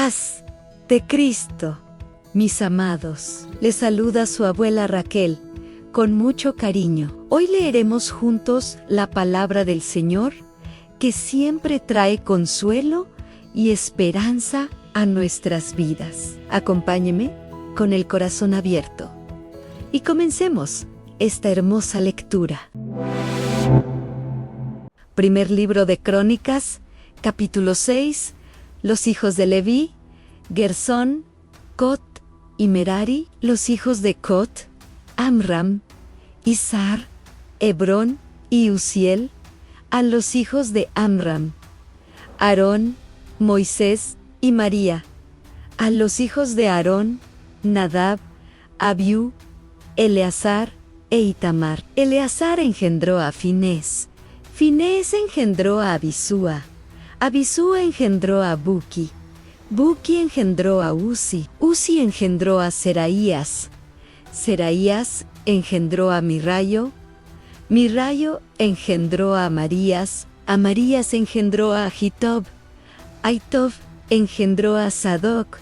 Paz de Cristo, mis amados. Les saluda su abuela Raquel, con mucho cariño. Hoy leeremos juntos la palabra del Señor, que siempre trae consuelo y esperanza a nuestras vidas. Acompáñeme con el corazón abierto y comencemos esta hermosa lectura. Primer libro de Crónicas, capítulo 6. Los hijos de Leví, Gersón, Cot y Merari. Los hijos de Cot, Amram, Izhar, Hebrón y Uziel. A los hijos de Amram, Aarón, Moisés y María. A los hijos de Aarón, Nadab, Abiú, Eleazar e Itamar. Eleazar engendró a Finés. Finés engendró a Abisúa. Abisúa engendró a Buki. Buki engendró a Uzi. Uzi engendró a Seraías. Seraías engendró a Mirrayo. Mirrayo engendró a Amarías. Amarías engendró a Ahitob. Ahitob engendró a Sadoc.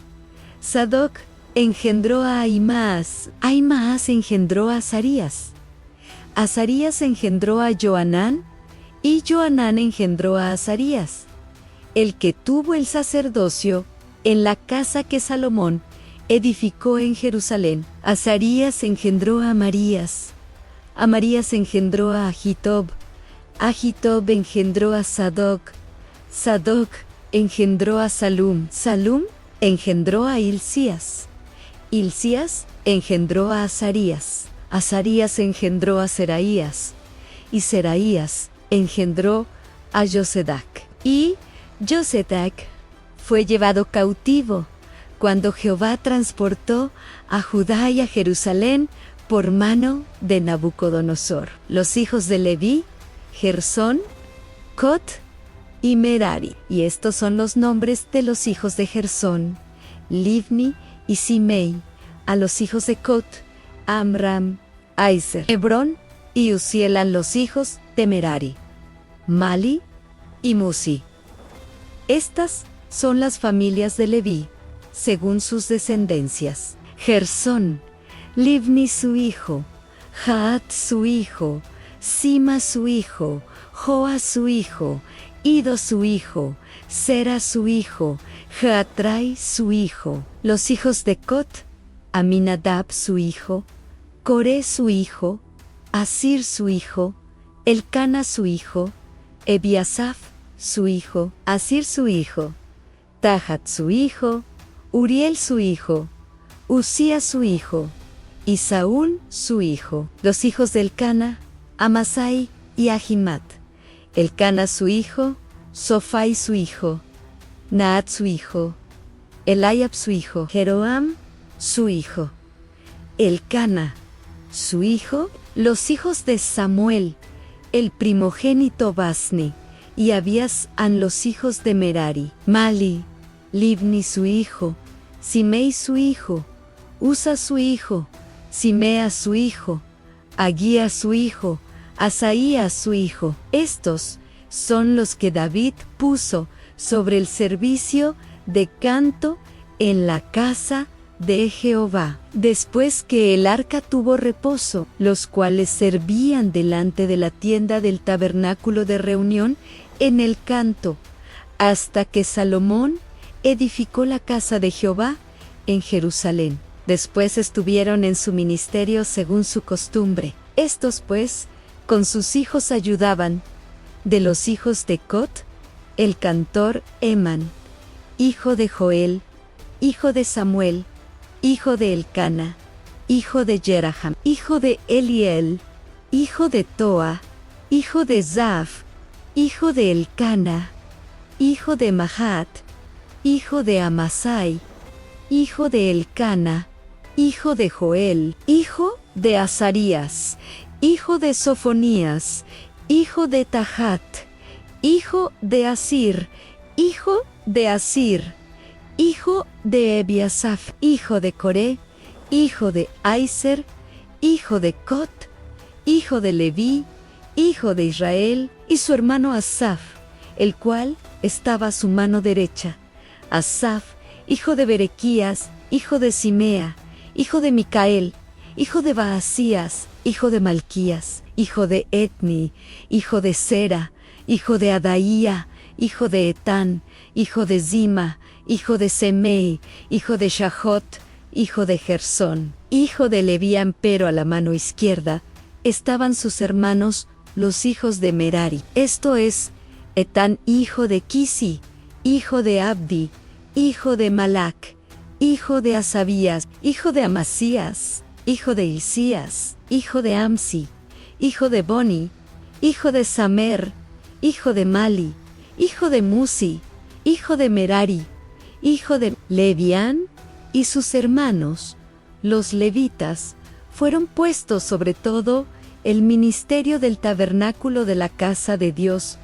Sadoc engendró a Ahimaas. Ahimaas engendró a Azarías. Azarías engendró a Johanán. Y Johanán engendró a Azarías, el que tuvo el sacerdocio en la casa que Salomón edificó en Jerusalén. Azarías engendró a Amarías. Amarías engendró a Ahitob. Ahitob engendró a Sadoc. Sadoc engendró a Salum. Salum engendró a Hilcías. Hilcías engendró a Azarías. Azarías engendró a Seraías. Y Seraías engendró a Josedac. Y Josedac fue llevado cautivo cuando Jehová transportó a Judá y a Jerusalén por mano de Nabucodonosor. Los hijos de Leví, Gersón, Cot y Merari. Y estos son los nombres de los hijos de Gersón, Livni y Simei. A los hijos de Cot, Amram, Aizer, Hebrón y Uziel. A los hijos de Merari, Mali y Musi. Estas son las familias de Leví, según sus descendencias. Gersón, Livni su hijo, Jaat su hijo, Sima su hijo, Joa su hijo, Ido su hijo, Sera su hijo, Jaatrai su hijo. Los hijos de Cot, Aminadab su hijo, Coré su hijo, Asir su hijo, Elcana su hijo, Ebiasaf su hijo, Asir su hijo, Tahat su hijo, Uriel su hijo, Uzía su hijo, y Saúl su hijo. Los hijos de Elcana, Amasai y Ahimat. Elcana su hijo, Sofai su hijo, Naat su hijo, Eliab su hijo, Jeroam su hijo, Elcana su hijo. Los hijos de Samuel, el primogénito Basni, y Abías. Los hijos de Merari, Mali, Livni su hijo, Simei su hijo, Usa su hijo, Simea su hijo, Agía su hijo, Asaía su hijo. Estos son los que David puso sobre el servicio de canto en la casa de Jehová, después que el arca tuvo reposo, los cuales servían delante de la tienda del tabernáculo de reunión en el canto, hasta que Salomón edificó la casa de Jehová en Jerusalén. Después estuvieron en su ministerio según su costumbre. Estos pues con sus hijos ayudaban. De los hijos de Cot, el cantor Eman, hijo de Joel, hijo de Samuel, hijo de Elcana, hijo de Jeraham, hijo de Eliel, hijo de Toa, hijo de Zaf, hijo de Elcana, hijo de Mahat, hijo de Amasai, hijo de Elcana, hijo de Joel, hijo de Azarías, hijo de Sofonías, hijo de Tahat, hijo de Asir, hijo de Asir, hijo de Ebiasaf, hijo de Coré, hijo de Aizer, hijo de Cot, hijo de Leví, hijo de Israel, y su hermano Asaf, el cual estaba a su mano derecha. Asaf hijo de Berequías, hijo de Simea, hijo de Micael, hijo de Baasías, hijo de Malquías, hijo de Etni, hijo de Sera, hijo de Adaía, hijo de Etán, hijo de Zima, hijo de Semei, hijo de Shahot, hijo de Gersón, hijo de Leví. Pero a la mano izquierda estaban sus hermanos, los hijos de Merari. Esto es, Etán, hijo de Kisi, hijo de Abdi, hijo de Malac, hijo de Asabías, hijo de Amasías, hijo de Hilcías, hijo de Amsi, hijo de Boni, hijo de Samer, hijo de Mali, hijo de Musi, hijo de Merari, hijo de Levián, y sus hermanos, los levitas, fueron puestos sobre todo el ministerio del tabernáculo de la casa de Dios.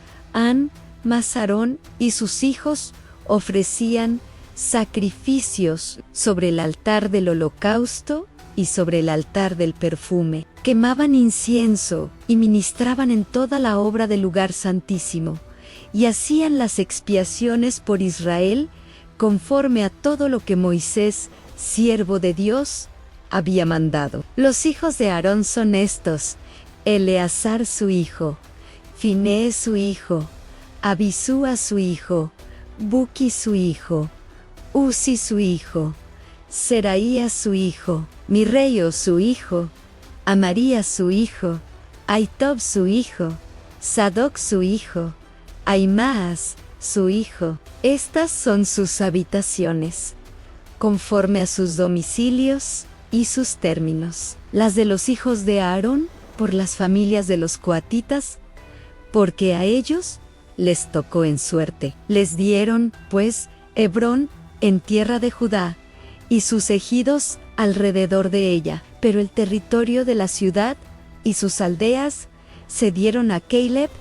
Mas Aarón y sus hijos ofrecían sacrificios sobre el altar del holocausto y sobre el altar del perfume. Quemaban incienso y ministraban en toda la obra del lugar santísimo, y hacían las expiaciones por Israel conforme a todo lo que Moisés, siervo de Dios, había mandado. Los hijos de Aarón son estos: Eleazar su hijo, Finés su hijo, Abisúa su hijo, Buki su hijo, Uzi su hijo, Seraías su hijo, Mirreio su hijo, Amarías su hijo, Aitob su hijo, Sadoc su hijo, Aimaas su hijo. Estas son sus habitaciones, conforme a sus domicilios y sus términos. Las de los hijos de Aarón, por las familias de los coatitas, porque a ellos les tocó en suerte. Les dieron, pues, Hebrón en tierra de Judá, y sus ejidos alrededor de ella, pero el territorio de la ciudad y sus aldeas se dieron a Caleb,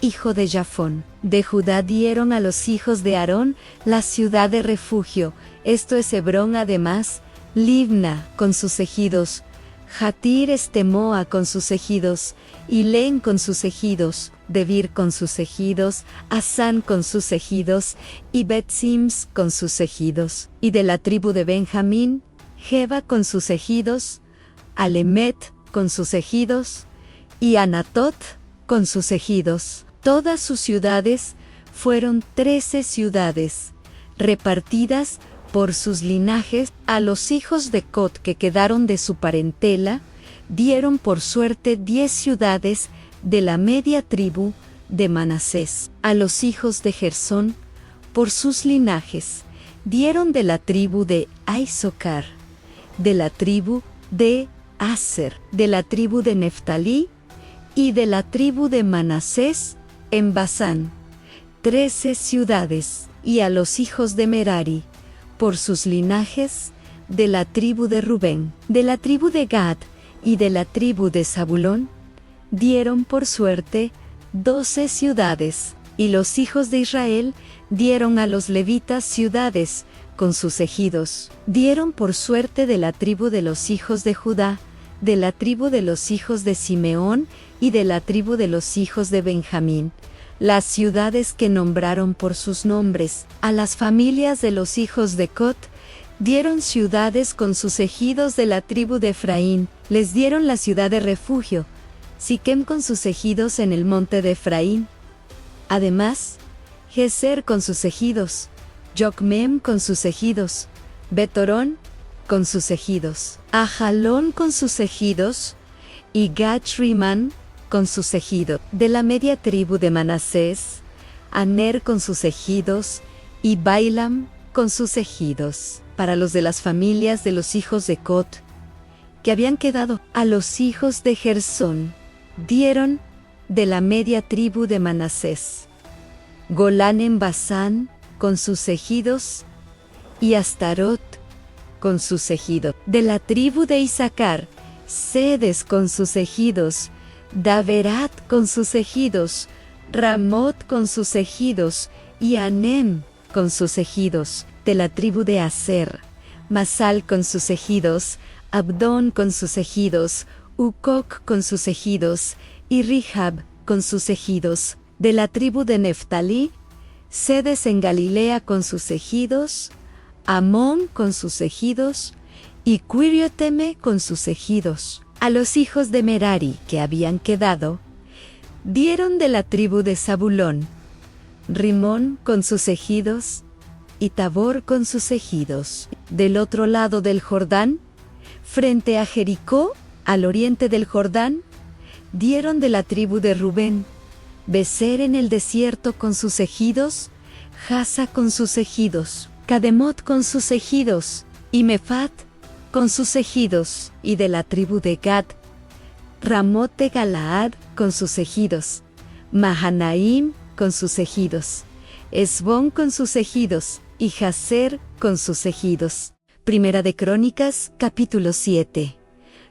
hijo de Jafón. De Judá dieron a los hijos de Aarón la ciudad de refugio, esto es Hebrón, además, Libna con sus ejidos, Jatir Estemoa con sus ejidos, Hilén con sus ejidos, Debir con sus ejidos, Asán con sus ejidos, y Bet-Sims con sus ejidos. Y de la tribu de Benjamín, Geba con sus ejidos, Alemet con sus ejidos, y Anatot con sus ejidos. Todas sus ciudades fueron 13 ciudades, repartidas por sus linajes. A los hijos de Cot que quedaron de su parentela, dieron por suerte 10 ciudades de la media tribu de Manasés. A los hijos de Gersón, por sus linajes, dieron de la tribu de Aisocar, de la tribu de Aser, de la tribu de Neftalí y de la tribu de Manasés en Basán, 13 ciudades. Y a los hijos de Merari, por sus linajes, de la tribu de Rubén, de la tribu de Gad y de la tribu de Zabulón, dieron por suerte 12 ciudades. Y los hijos de Israel dieron a los levitas ciudades con sus ejidos. Dieron por suerte de la tribu de los hijos de Judá, de la tribu de los hijos de Simeón y de la tribu de los hijos de Benjamín, las ciudades que nombraron por sus nombres. A las familias de los hijos de Cot dieron ciudades con sus ejidos. De la tribu de Efraín les dieron la ciudad de refugio, Siquem con sus ejidos en el monte de Efraín. Además, Geser con sus ejidos, Jocmem con sus ejidos, Betorón con sus ejidos, Ajalón con sus ejidos, y Gat-Rimán con sus ejidos. De la media tribu de Manasés, Aner con sus ejidos, y Bailam con sus ejidos. Para los de las familias de los hijos de Cot, que habían quedado, a los hijos de Gersón, dieron de la media tribu de Manasés, Golán en Basán con sus ejidos, y Astarot con sus ejidos. De la tribu de Isaacar, Sedes con sus ejidos, Daverat con sus ejidos, Ramot con sus ejidos, y Anem con sus ejidos. De la tribu de Aser, Masal con sus ejidos, Abdón con sus ejidos, Ucoc con sus ejidos, y Rihab con sus ejidos. De la tribu de Neftalí, Sedes en Galilea con sus ejidos, Amón con sus ejidos, y Quirioteme con sus ejidos. A los hijos de Merari que habían quedado, dieron de la tribu de Zabulón, Rimón con sus ejidos, y Tabor con sus ejidos. Del otro lado del Jordán, frente a Jericó, al oriente del Jordán, dieron de la tribu de Rubén, Becer en el desierto con sus ejidos, Jasa con sus ejidos, Cademot con sus ejidos, y Mefat con sus ejidos, y de la tribu de Gad, Ramot de Galaad con sus ejidos, Mahanaim con sus ejidos, Esbón con sus ejidos, y Jazer con sus ejidos. Primera de Crónicas, capítulo 7.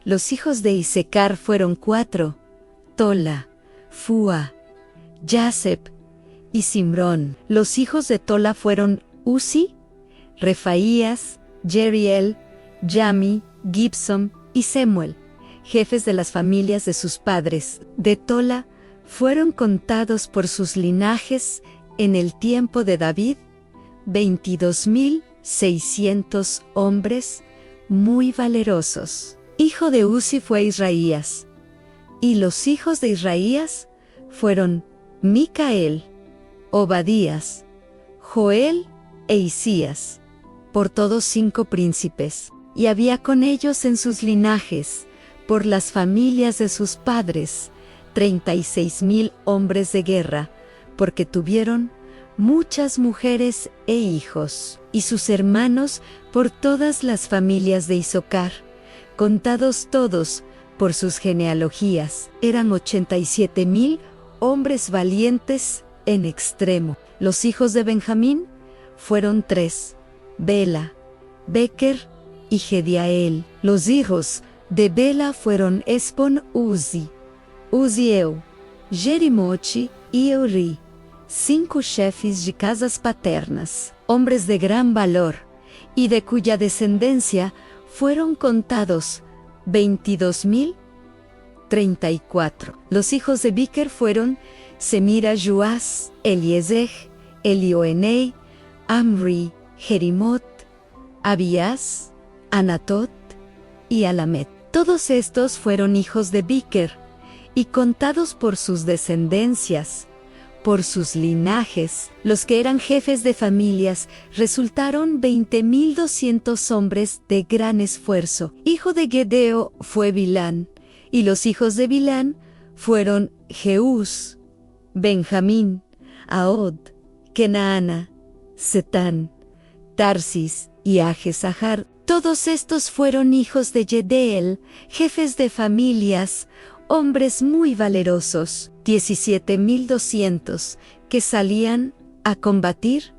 Los hijos de Isecar fueron 4, Tola, Fua, Jasep y Simrón. Los hijos de Tola fueron Uzi, Refaías, Jeriel, Jami, Gibson y Semuel, jefes de las familias de sus padres. De Tola fueron contados por sus linajes en el tiempo de David 22,600 hombres muy valerosos. Hijo de Uzi fue Israías, y los hijos de Israías fueron Micael, Obadías, Joel e Isías, por todos 5 príncipes, y había con ellos en sus linajes, por las familias de sus padres, 36,000 hombres de guerra, porque tuvieron muchas mujeres e hijos, y sus hermanos por todas las familias de Isocar, contados todos por sus genealogías, eran 87,000 hombres valientes en extremo. Los hijos de Benjamín fueron 3, Bela, Beker y Gediael. Los hijos de Bela fueron Espon Uzi, Uziel, Jerimote y Euri, 5 chefes de casas paternas, hombres de gran valor, y de cuya descendencia fueron contados 22,034. Los hijos de Biker fueron Semira Joás, Eliezer, Elioenei, Amri, Jerimot, Abías, Anatot y Alamet. Todos estos fueron hijos de Biker, y contados por sus descendencias, por sus linajes, los que eran jefes de familias, resultaron 20,200 hombres de gran esfuerzo. Hijo de Gedeo fue Bilán, y los hijos de Bilán fueron Jeús, Benjamín, Ahod, Kenaana, Setán, Tarsis y Ajesahar. Todos estos fueron hijos de Yedeel, jefes de familias, hombres muy valerosos, 17,200, que salían a combatir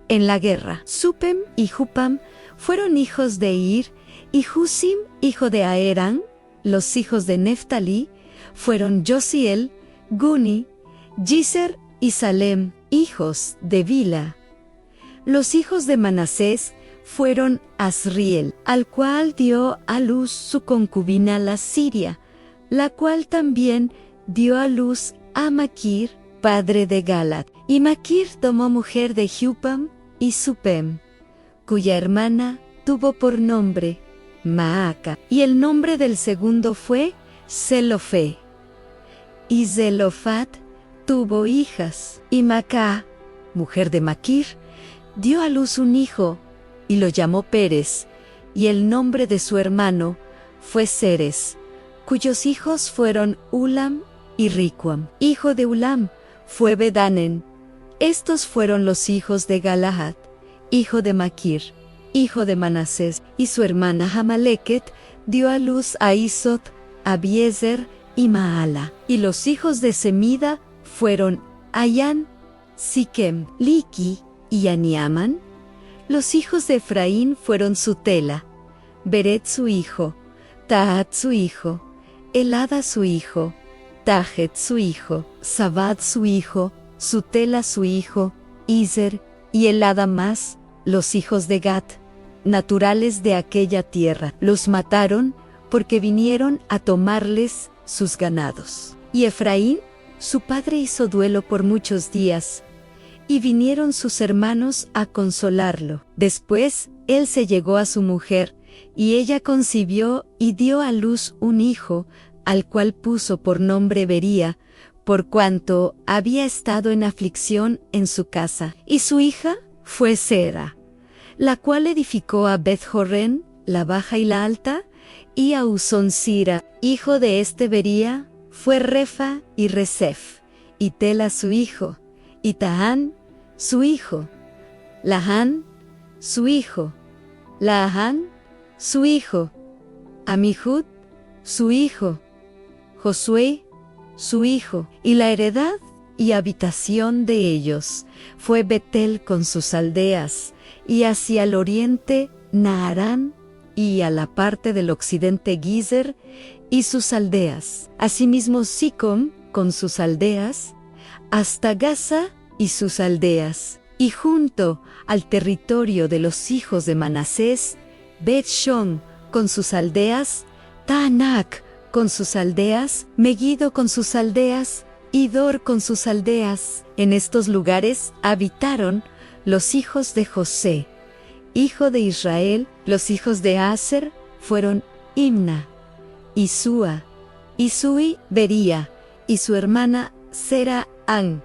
en la guerra. Supem y Jupam fueron hijos de Ir, y Husim, hijo de Aerán. Los hijos de Neftalí fueron Josiel, Guni, Jiser y Salem, hijos de Bila. Los hijos de Manasés fueron Asriel, al cual dio a luz su concubina la Siria, la cual también dio a luz a Maquir, padre de Galat. Y Maquir tomó mujer de Jupam y Supem, cuya hermana tuvo por nombre Maaca, y el nombre del segundo fue Zelofé. Y Zelofat tuvo hijas, y Macá, mujer de Maquir, dio a luz un hijo, y lo llamó Pérez, y el nombre de su hermano fue Ceres, cuyos hijos fueron Ulam y Ricuam. Hijo de Ulam fue Bedanen. Estos fueron los hijos de Galahad, hijo de Maquir, hijo de Manasés, y su hermana Hamaleket dio a luz a Isot, Abiezer y Maala. Y los hijos de Semida fueron Ayán, Siquem, Liki y Aniaman. Los hijos de Efraín fueron Sutela, Beret su hijo, Tahat su hijo, Elada su hijo, Tajet su hijo, Sabad su hijo, Sutela su hijo, Izer y Elada más, los hijos de Gat, naturales de aquella tierra. Los mataron porque vinieron a tomarles sus ganados. Y Efraín, su padre, hizo duelo por muchos días, y vinieron sus hermanos a consolarlo. Después él se llegó a su mujer, y ella concibió y dio a luz un hijo, al cual puso por nombre Bería, por cuanto había estado en aflicción en su casa. Y su hija fue Sera, la cual edificó a Beth-Jorén, la baja y la alta, y a Uzón-Sira, hijo de este Bería, fue Refa y Resef, y Tela su hijo, y Tahán su hijo, Lahán su hijo, Laahán su hijo, Amihud su hijo, Josué su hijo, y la heredad y habitación de ellos fue Betel con sus aldeas, y hacia el oriente Naharán, y a la parte del occidente Gizer y sus aldeas, asimismo Sicom con sus aldeas, hasta Gaza y sus aldeas, y junto al territorio de los hijos de Manasés, Bet-Shon con sus aldeas, Taanac con sus aldeas, Megiddo con sus aldeas, y Dor con sus aldeas. En estos lugares habitaron los hijos de José, hijo de Israel. Los hijos de Aser fueron Imna, y Sua, y Sui, Bería, y su hermana Sera An.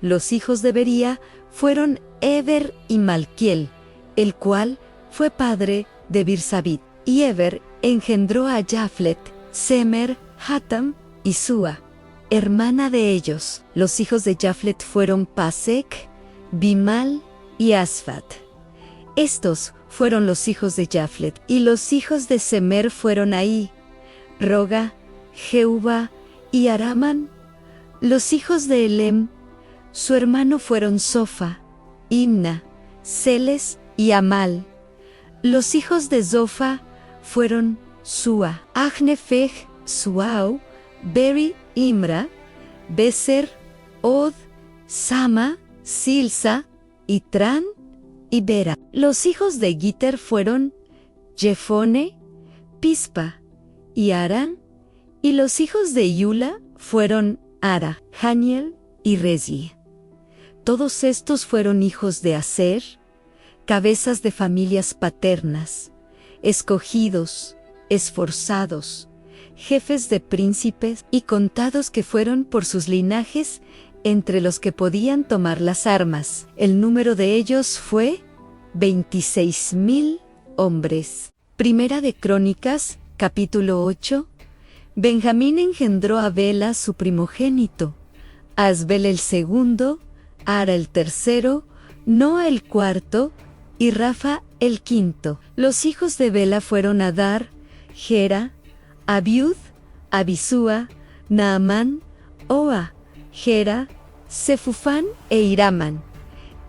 Los hijos de Bería fueron Eber y Malquiel, el cual fue padre de Birsabit. Y Eber engendró a Jaflet, Semer, Hatam y Sua, hermana de ellos. Los hijos de Jaflet fueron Pasec, Bimal y Asfat. Estos fueron los hijos de Jaflet. Y los hijos de Semer fueron Ahí, Roga, Jehuba y Araman. Los hijos de Elem, su hermano, fueron Sofa, Imna, Celes y Amal. Los hijos de Zofa fueron Sua, Ahnefej, Suau, Beri, Imra, Beser, Od, Sama, Silsa, Itran y Bera. Los hijos de Giter fueron Jefone, Pispa y Aran. Y los hijos de Yula fueron Ara, Haniel y Rezi. Todos estos fueron hijos de Aser, cabezas de familias paternas, escogidos, esforzados, jefes de príncipes y contados, que fueron por sus linajes entre los que podían tomar las armas. El número de ellos fue 26,000 hombres. Primera de Crónicas, capítulo 8. Benjamín engendró a Bela su primogénito, a Asbel el segundo, a Ara el tercero, Noa el cuarto y Rafa el quinto. Los hijos de Bela fueron Adar, Gera, Abiud, Abisúa, Naamán, Oa, Gera, Sefufán e Iraman.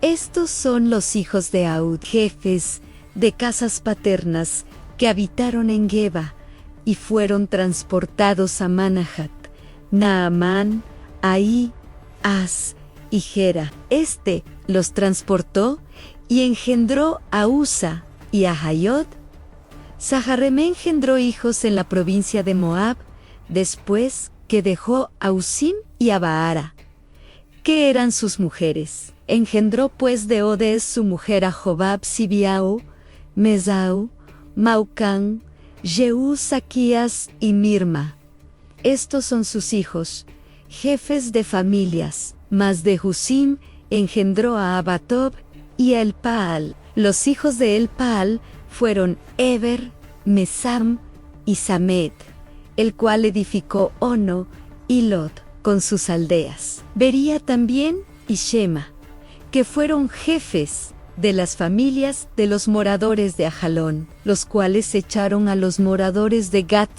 Estos son los hijos de Aud, jefes de casas paternas, que habitaron en Geba y fueron transportados a Manahat, Naamán, Ahí, As y Gera. Este los transportó y engendró a Usa y a Hayot. Sahareme engendró hijos en la provincia de Moab, después que dejó a Usim y a Baara, que eran sus mujeres. Engendró pues de Odes su mujer a Jobab, Sibiau, Mesau, Maucán, Jehú, Saquías y Mirma. Estos son sus hijos, jefes de familias. Mas de Husim engendró a Abatob y a Elpaal. Los hijos de Elpaal fueron Eber, Mesam y Samed, el cual edificó Ono y Lot con sus aldeas. Bería también y Shema, que fueron jefes de las familias de los moradores de Ajalón, los cuales echaron a los moradores de Gat,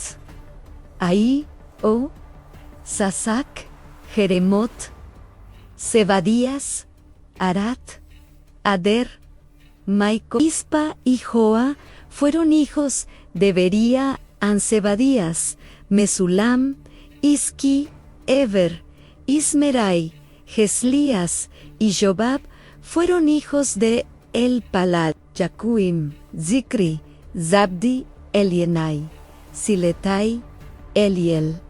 Ahí, O, Sasac, Jeremot, Zebadías, Arat, Ader, Maico, Ispa y Joa fueron hijos de Bería, Ansebadías, Mesulam, Isqui, Eber, Ismerai, Geslías y Jobab fueron hijos de Elpalad, Jacuim, Zicri, Zabdi, Elienai, Siletai, Eliel,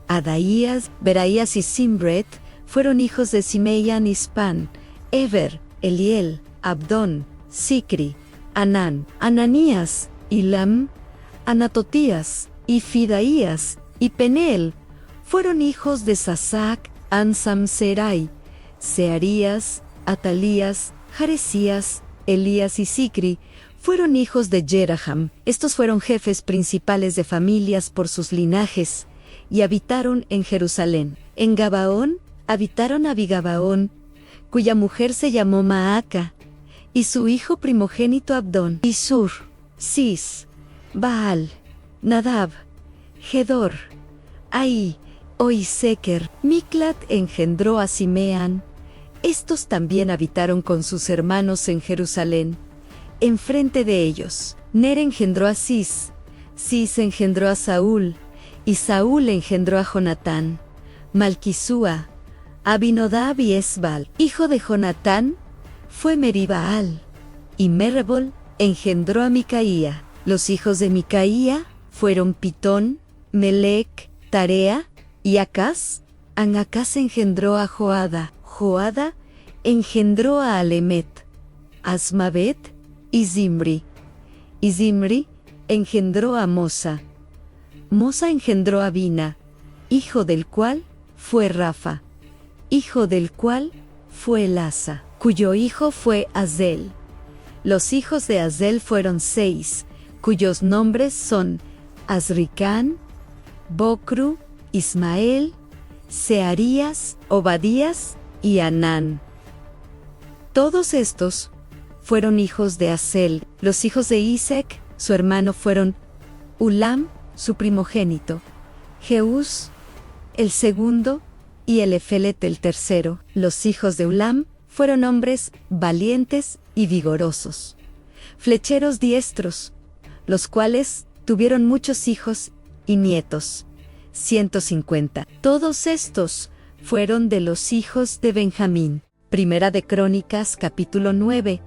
Adaías, Beraías y Simret fueron hijos de Simeian, Ispan, Eber, Eliel, Abdón, Sicri, Anán, Ananías, Ilam, Anatotías, y Fidaías, y Peneel, fueron hijos de Sasac, Ansam Serai, Searías, Atalías, Jaresías, Elías y Sicri, fueron hijos de Jeraham. Estos fueron jefes principales de familias por sus linajes, y habitaron en Jerusalén. En Gabaón habitaron Abigabaón, cuya mujer se llamó Maaca, y su hijo primogénito Abdón, y Sur, Cis, Baal, Nadab, Gedor, Ahí, Oiseker. Miklat engendró a Simeán. Estos también habitaron con sus hermanos en Jerusalén. Enfrente de ellos, Ner engendró a Cis, Cis engendró a Saúl, y Saúl engendró a Jonatán, Malquisúa, Abinadab y Esbal. Hijo de Jonatán fue Meribaal, y Merebol engendró a Micaía. Los hijos de Micaía fueron Pitón, Melec, Tarea y Acaz. Acaz engendró a Joada, Joada engendró a Alemet, Asmavet y Zimri. Y Zimri engendró a Mosa. Mosa engendró a Bina, hijo del cual fue Rafa, hijo del cual fue Elasa, cuyo hijo fue Azel. Los hijos de Azel fueron 6, cuyos nombres son Azricán, Bocru, Ismael, Searías, Obadías y Anán. Todos estos fueron hijos de Azel. Los hijos de Isec, su hermano, fueron Ulam, su primogénito, Jeús, el segundo, y Eliefelet, el tercero. Los hijos de Ulam fueron hombres valientes y vigorosos, flecheros diestros, los cuales tuvieron muchos hijos y nietos, 150. Todos estos fueron de los hijos de Benjamín. Primera de Crónicas, capítulo 9.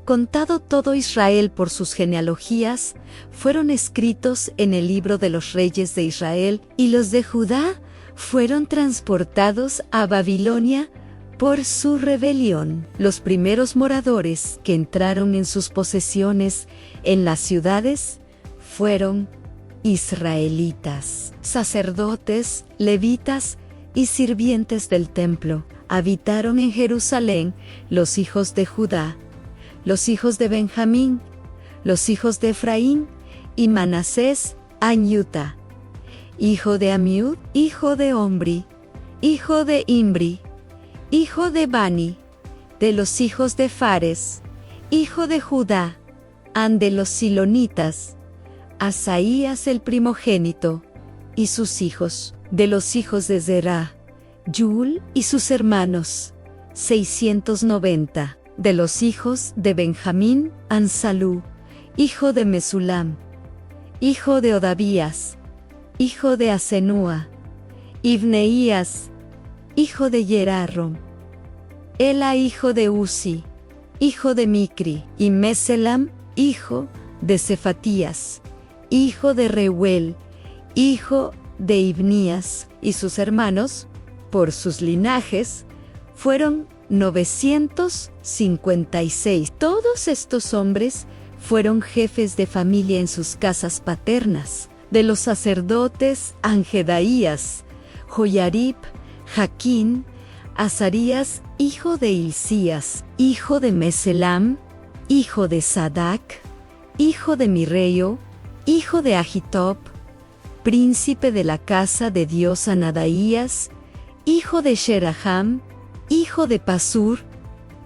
Contado todo Israel por sus genealogías, fueron escritos en el libro de los reyes de Israel, y los de Judá fueron transportados a Babilonia por su rebelión. Los primeros moradores que entraron en sus posesiones en las ciudades fueron israelitas, sacerdotes, levitas y sirvientes del templo. Habitaron en Jerusalén los hijos de Judá, los hijos de Benjamín, los hijos de Efraín y Manasés, Anyuta, hijo de Amiud, hijo de Omri, hijo de Imri, hijo de Bani, de los hijos de Fares, hijo de Judá, de los silonitas, Asaías el primogénito, y sus hijos, de los hijos de Zerah, Yul y sus hermanos, 690, de los hijos de Benjamín, Ansalú, hijo de Mesulam, hijo de Odavías, hijo de Asenúa, Ibneías, hijo de Yerarrom, Ela, hijo de Uzi, hijo de Micri, y Meselam, hijo de Cefatías, hijo de Reuel, hijo de Ibnías, y sus hermanos, por sus linajes, fueron 956. Todos estos hombres fueron jefes de familia en sus casas paternas. De los sacerdotes, Angedaías, Joyarib, Jaquín, Azarías, hijo de Hilcías, hijo de Meselam, hijo de Sadac, hijo de Mirreo, hijo de Agitob, príncipe de la casa de Dios, Anadaías, hijo de Sheraham, hijo de Pasur,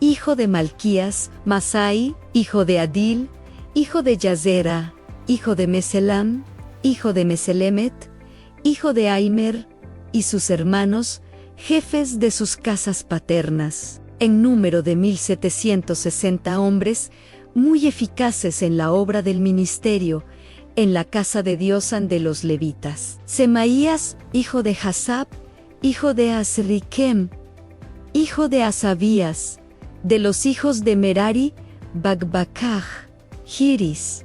hijo de Malquías, Masai, hijo de Adil, hijo de Yazera, hijo de Meselam, hijo de Meselemet, hijo de Aimer, y sus hermanos, jefes de sus casas paternas, en número de 1760 hombres, muy eficaces en la obra del ministerio, en la casa de Dios de los levitas. Semaías, hijo de Hasab, hijo de Azriquem, hijo de Asabías, de los hijos de Merari, Bagbacaj, Giris,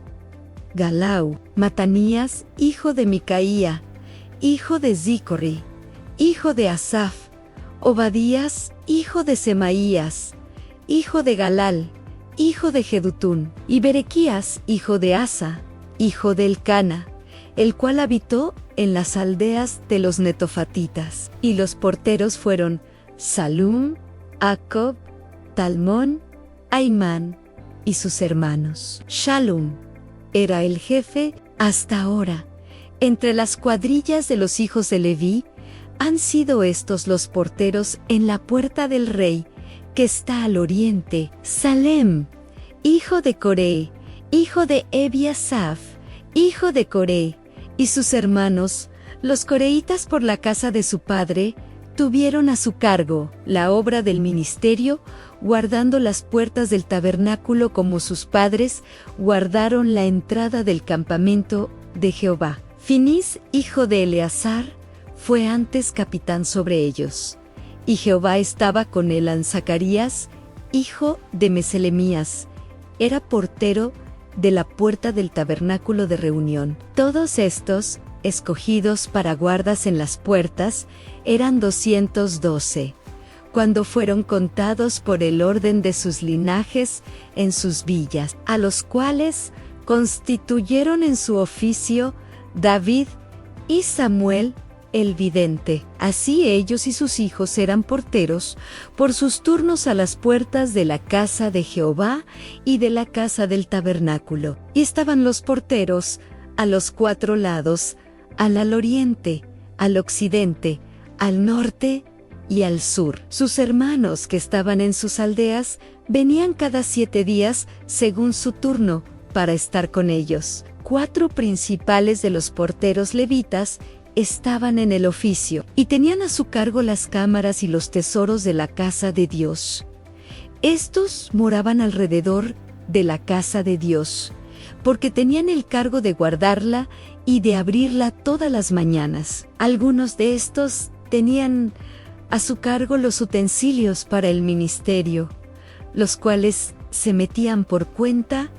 Galau, Matanías, hijo de Micaía, hijo de Zicori, hijo de Asaf, Obadías, hijo de Semaías, hijo de Galal, hijo de Jedutún, y Berequías, hijo de Asa, hijo de Elcana, el cual habitó en las aldeas de los netofatitas. Y los porteros fueron Salum, Acob, Talmón, Aimán y sus hermanos. Shalum era el jefe hasta ahora. Entre las cuadrillas de los hijos de Leví, han sido estos los porteros en la puerta del rey, que está al oriente: Salem, hijo de Coré, hijo de Ebiasaf, hijo de Coré, y sus hermanos, los coreitas por la casa de su padre, tuvieron a su cargo la obra del ministerio, guardando las puertas del tabernáculo como sus padres guardaron la entrada del campamento de Jehová. Finís, hijo de Eleazar, fue antes capitán sobre ellos. Y Jehová estaba con él. Zacarías, hijo de Meselemías, era portero de la puerta del tabernáculo de reunión. Todos estos, escogidos para guardas en las puertas, eran 212, cuando fueron contados por el orden de sus linajes en sus villas, a los cuales constituyeron en su oficio David y Samuel el vidente. Así ellos y sus hijos eran porteros por sus turnos a las puertas de la casa de Jehová y de la casa del tabernáculo. Y estaban los porteros a los 4 lados, al oriente, al occidente, al norte y al sur. Sus hermanos que estaban en sus aldeas venían cada 7 días según su turno para estar con ellos. 4 principales de los porteros levitas estaban en el oficio y tenían a su cargo las cámaras y los tesoros de la casa de Dios. Estos moraban alrededor de la casa de Dios, porque tenían el cargo de guardarla y de abrirla todas las mañanas. Algunos de estos tenían a su cargo los utensilios para el ministerio, los cuales se metían por cuenta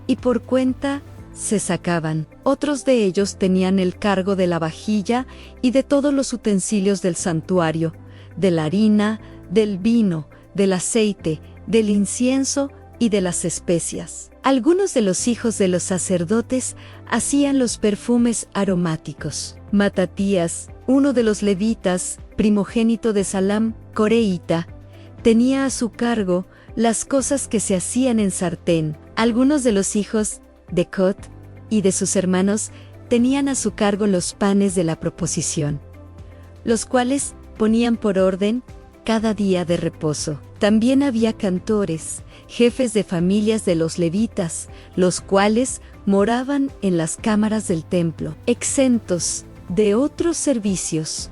y por cuenta se sacaban. Otros de ellos tenían el cargo de la vajilla y de todos los utensilios del santuario, de la harina, del vino, del aceite, del incienso y de las especias. Algunos de los hijos de los sacerdotes hacían los perfumes aromáticos. Matatías, uno de los levitas, primogénito de Salam, coreíta, tenía a su cargo las cosas que se hacían en sartén. Algunos de los hijos de Cot y de sus hermanos tenían a su cargo los panes de la proposición, los cuales ponían por orden cada día de reposo. También había cantores, jefes de familias de los levitas, los cuales moraban en las cámaras del templo, exentos de otros servicios,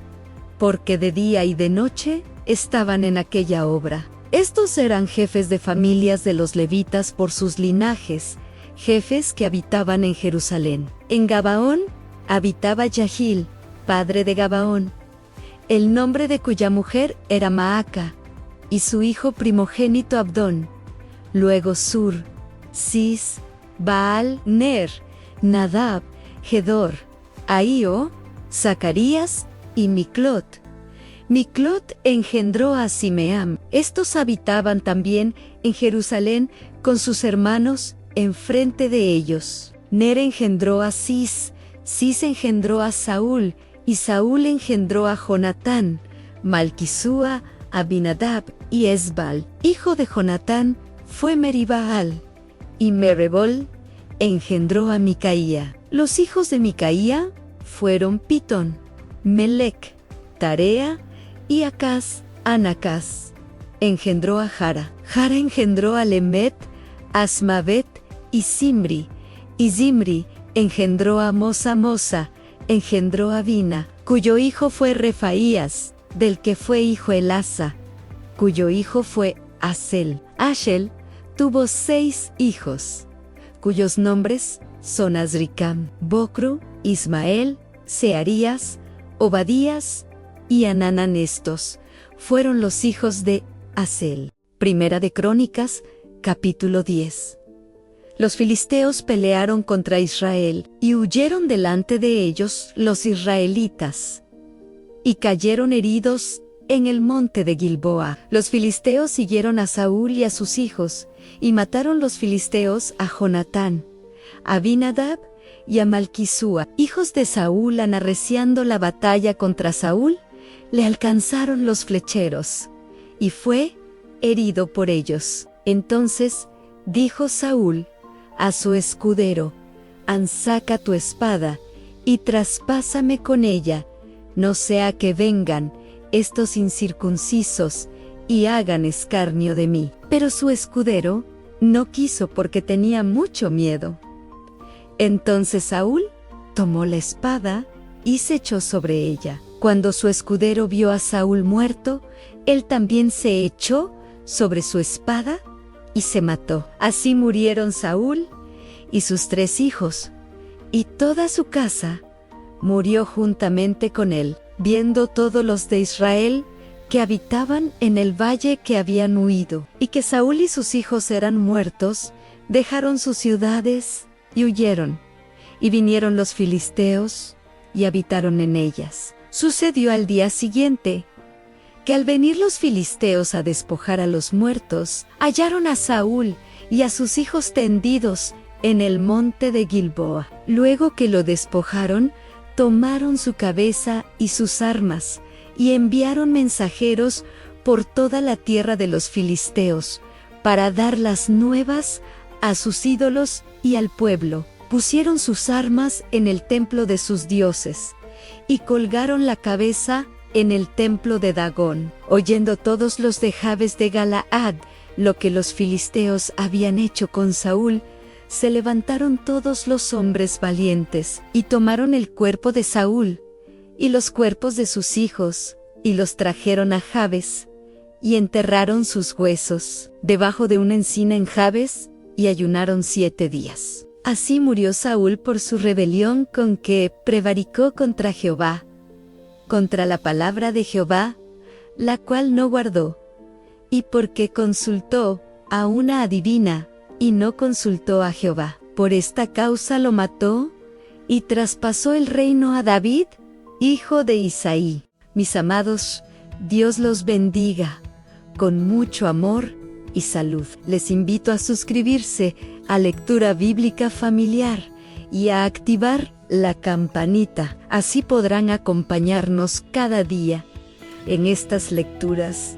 porque de día y de noche estaban en aquella obra. Estos eran jefes de familias de los levitas por sus linajes, jefes que habitaban en Jerusalén. En Gabaón habitaba Yahil, padre de Gabaón, el nombre de cuya mujer era Maaca, y su hijo primogénito Abdón. Luego Sur, Cis, Baal, Ner, Nadab, Gedor, Ahío, Zacarías y Miclot. Miclot engendró a Simeam. Estos habitaban también en Jerusalén con sus hermanos enfrente de ellos. Ner engendró a Cis, Cis engendró a Saúl, y Saúl engendró a Jonatán, Malquisúa, Abinadab y Esbal. Hijo de Jonatán fue Meribaal, y Merebol engendró a Micaía. Los hijos de Micaía fueron Pitón, Melec, Tarea y Acaz. Anacaz engendró a Jara. Jara engendró a Lemet, Asmavet y Zimri engendró a Mosa. Mosa engendró a Bina, cuyo hijo fue Refaías, del que fue hijo Elasa, cuyo hijo fue Asel. Ashel tuvo 6 hijos, cuyos nombres son Azricam, Bocru, Ismael, Searías, Obadías y Ananán. Estos fueron los hijos de Asel. Primera de Crónicas, capítulo 10. Los filisteos pelearon contra Israel, y huyeron delante de ellos los israelitas, y cayeron heridos en el monte de Gilboa. Los filisteos siguieron a Saúl y a sus hijos, y mataron los filisteos a Jonatán, a Abinadab y a Malquisúa, hijos de Saúl. Arreciando la batalla contra Saúl, le alcanzaron los flecheros, y fue herido por ellos. Entonces dijo Saúl a su escudero: «Saca tu espada, y traspásame con ella, no sea que vengan estos incircuncisos y hagan escarnio de mí». Pero su escudero no quiso, porque tenía mucho miedo. Entonces Saúl tomó la espada y se echó sobre ella. Cuando su escudero vio a Saúl muerto, él también se echó sobre su espada y se mató. Así murieron Saúl y sus 3 hijos, y toda su casa murió juntamente con él. Viendo todos los de Israel que habitaban en el valle que habían huido, y que Saúl y sus hijos eran muertos, dejaron sus ciudades y huyeron, y vinieron los filisteos y habitaron en ellas. Sucedió al día siguiente que al venir los filisteos a despojar a los muertos, hallaron a Saúl y a sus hijos tendidos en el monte de Gilboa. Luego que lo despojaron, tomaron su cabeza y sus armas, y enviaron mensajeros por toda la tierra de los filisteos, para dar las nuevas a sus ídolos y al pueblo. Pusieron sus armas en el templo de sus dioses, y colgaron la cabeza en el templo de Dagón. Oyendo todos los de Jabes de Galaad lo que los filisteos habían hecho con Saúl, se levantaron todos los hombres valientes, y tomaron el cuerpo de Saúl, y los cuerpos de sus hijos, y los trajeron a Jabes, y enterraron sus huesos debajo de una encina en Jabes, y ayunaron 7 días. Así murió Saúl por su rebelión con que prevaricó contra Jehová, contra la palabra de Jehová, la cual no guardó, y porque consultó a una adivina, y no consultó a Jehová. Por esta causa lo mató, y traspasó el reino a David, hijo de Isaí. Mis amados, Dios los bendiga, con mucho amor y salud. Les invito a suscribirse a Lectura Bíblica Familiar y a activar la campanita. Así podrán acompañarnos cada día en estas lecturas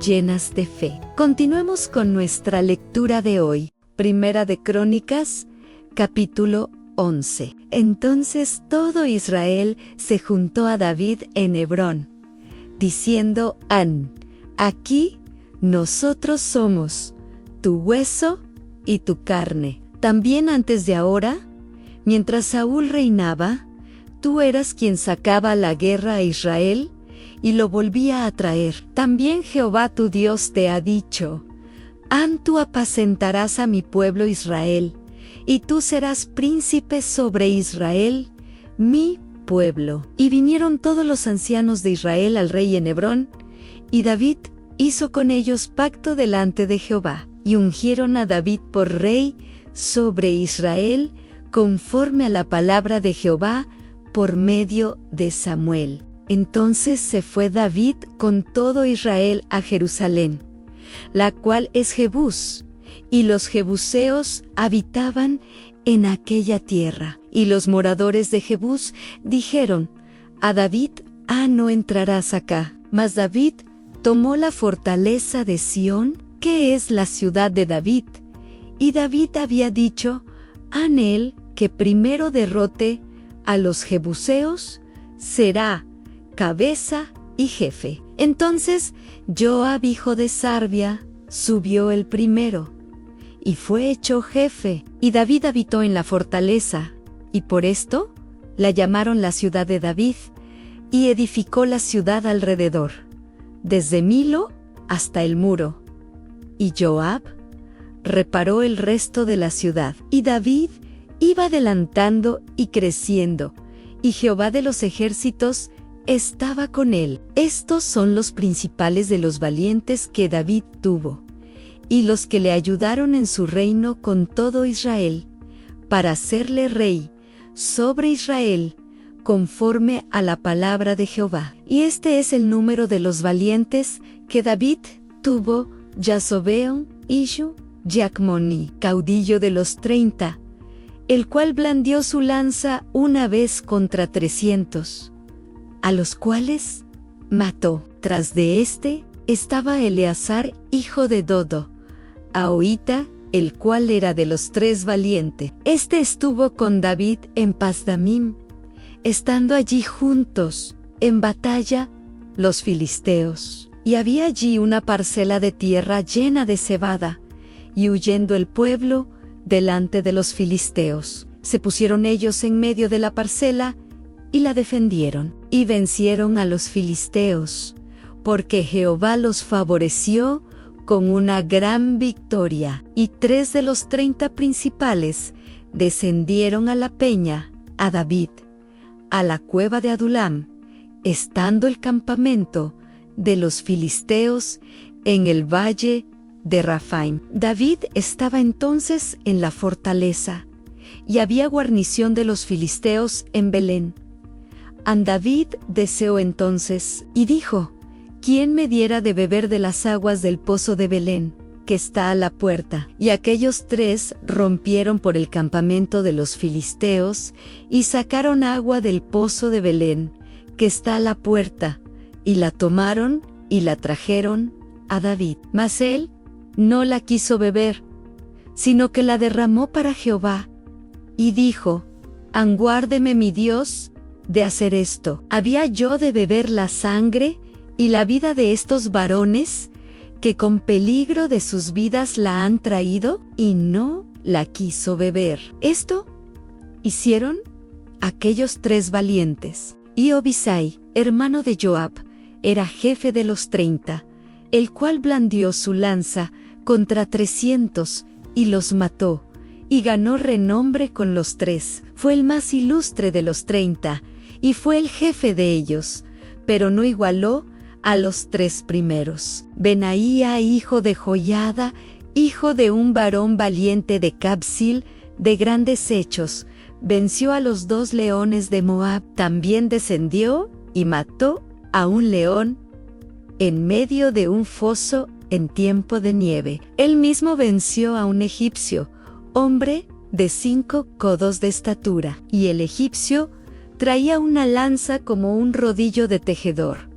llenas de fe. Continuemos con nuestra lectura de hoy. Primera de Crónicas, capítulo 11. Entonces todo Israel se juntó a David en Hebrón, diciendo: aquí nosotros somos tu hueso y tu carne. También antes de ahora, mientras Saúl reinaba, tú eras quien sacaba la guerra a Israel y lo volvía a traer. También Jehová tu Dios te ha dicho: tú apacentarás a mi pueblo Israel, y tú serás príncipe sobre Israel, mi pueblo. Y vinieron todos los ancianos de Israel al rey en Hebrón, y David hizo con ellos pacto delante de Jehová, y ungieron a David por rey sobre Israel, conforme a la palabra de Jehová por medio de Samuel. Entonces se fue David con todo Israel a Jerusalén, la cual es Jebús, y los jebuseos habitaban en aquella tierra. Y los moradores de Jebús dijeron a David: no entrarás acá. Mas David tomó la fortaleza de Sión, que es la ciudad de David, y David había dicho: el que primero derrote a los jebuseos será cabeza y jefe. Entonces Joab, hijo de Sarvia, subió el primero, y fue hecho jefe. Y David habitó en la fortaleza, y por esto la llamaron la ciudad de David, y edificó la ciudad alrededor, desde Milo hasta el muro. Y Joab reparó el resto de la ciudad. Y David iba adelantando y creciendo, y Jehová de los ejércitos estaba con él. Estos son los principales de los valientes que David tuvo, y los que le ayudaron en su reino con todo Israel, para hacerle rey sobre Israel, conforme a la palabra de Jehová. Y este es el número de los valientes que David tuvo: Yasobeón, Ishu, Jacmoni, caudillo de los 30, el cual blandió su lanza una vez contra 300, a los cuales mató. Tras de este estaba Eleazar, hijo de Dodo, Ahoita, el cual era de los 3 valientes. Este estuvo con David en Pasdamim, estando allí juntos en batalla los filisteos. Y había allí una parcela de tierra llena de cebada, y huyendo el pueblo delante de los filisteos, se pusieron ellos en medio de la parcela y la defendieron, y vencieron a los filisteos, porque Jehová los favoreció con una gran victoria. Y 3 de los 30 principales descendieron a la peña, a David, a la cueva de Adulam, estando el campamento de los filisteos en el valle de Rafaim. David estaba entonces en la fortaleza, y había guarnición de los filisteos en Belén. David deseó entonces, y dijo: ¿Quién me diera de beber de las aguas del pozo de Belén, que está a la puerta? Y aquellos 3 rompieron por el campamento de los filisteos, y sacaron agua del pozo de Belén, que está a la puerta, y la tomaron y la trajeron a David. Mas él no la quiso beber, sino que la derramó para Jehová, y dijo: Guárdeme mi Dios de hacer esto. ¿Había yo de beber la sangre y la vida de estos varones, que con peligro de sus vidas la han traído? Y no la quiso beber. Esto hicieron aquellos 3 valientes. Y Abisai, hermano de Joab, era jefe de los 30, el cual blandió su lanza contra 300 y los mató, y ganó renombre con los 3. Fue el más ilustre de los 30, y fue el jefe de ellos, pero no igualó a los 3 primeros. Benaía, hijo de Joiada, hijo de un varón valiente de Cabsil, de grandes hechos, venció a los 2 leones de Moab. También descendió y mató a un león en medio de un foso en tiempo de nieve. Él mismo venció a un egipcio, hombre de 5 codos de estatura, y el egipcio traía una lanza como un rodillo de tejedor.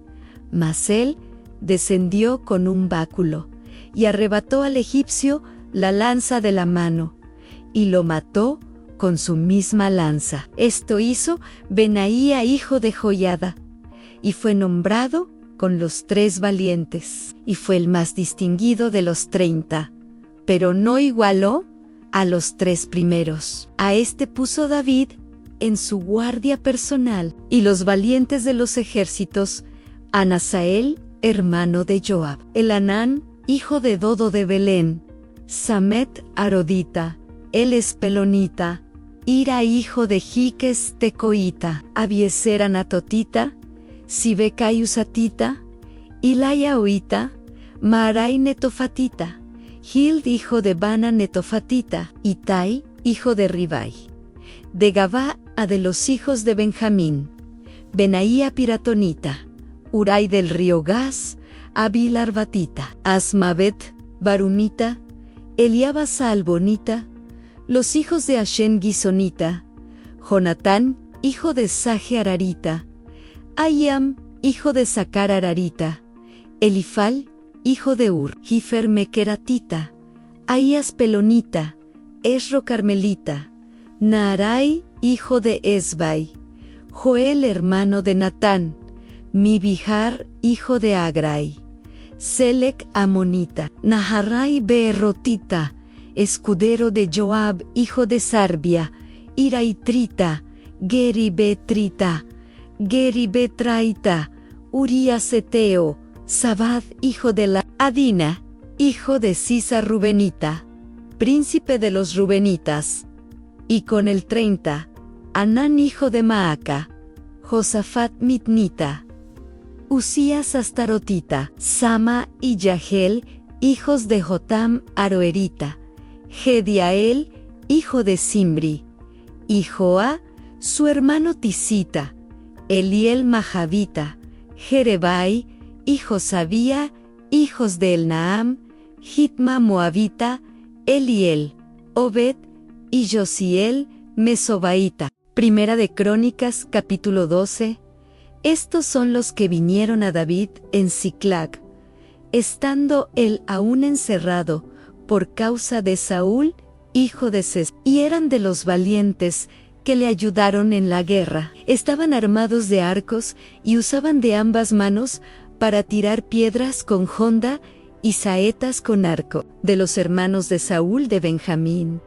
Mas él descendió con un báculo, y arrebató al egipcio la lanza de la mano, y lo mató con su misma lanza. Esto hizo Benaía, hijo de Joiada, y fue nombrado con los 3 valientes, y fue el más distinguido de los 30, pero no igualó a los 3 primeros. A este puso David en su guardia personal, y los valientes de los ejércitos, Anasael, hermano de Joab, Elanán, hijo de Dodo de Belén, Samet Arodita, el Espelonita, Ira, hijo de Jiques Tecoita, Abiezer Anatotita, Sibekai Usatita, Ilaya Oita, Maarai Netofatita, Hild, hijo de Bana Netofatita, Itai, hijo de Ribai, de Gabá, a de los hijos de Benjamín, Benaía Piratonita, Urai del río Gas, Abil Arbatita, Asmavet, Barunita, Eliaba Saalbonita, los hijos de Ashen Gisonita, Jonatán, hijo de Saje Ararita, Ayam, hijo de Sacar Ararita, Elifal, hijo de Ur, Jifer Mekeratita, Ahías Pelonita, Esro Carmelita, Naarai, hijo de Esbai, Joel, hermano de Natán, Mibihar, hijo de Agrai, Selec Amonita, Naharai Beerotita, escudero de Joab, hijo de Sarbia, Iraitrita, Geri Betrita, Geri Betraita, Urías Eteo, Sabad, hijo de la Adina, hijo de Sisa Rubenita, príncipe de los Rubenitas, y con el 30, Anán, hijo de Maaca, Josafat Mitnita, Usías Astarotita, Sama y Yahel, hijos de Jotam Aroerita, Gediael, hijo de Simri, y Joá, su hermano Tisita, Eliel Mahavita, Jerebai, hijos Sabía, hijos de Elnaam, Hitma Moabita, Eliel, Obed, y Josiel, Mesobaita. Primera de Crónicas, capítulo 12. Estos son los que vinieron a David en Siclag, estando él aún encerrado por causa de Saúl, hijo de Cis, y eran de los valientes que le ayudaron en la guerra. Estaban armados de arcos y usaban de ambas manos para tirar piedras con honda y saetas con arco. De los hermanos de Saúl de Benjamín,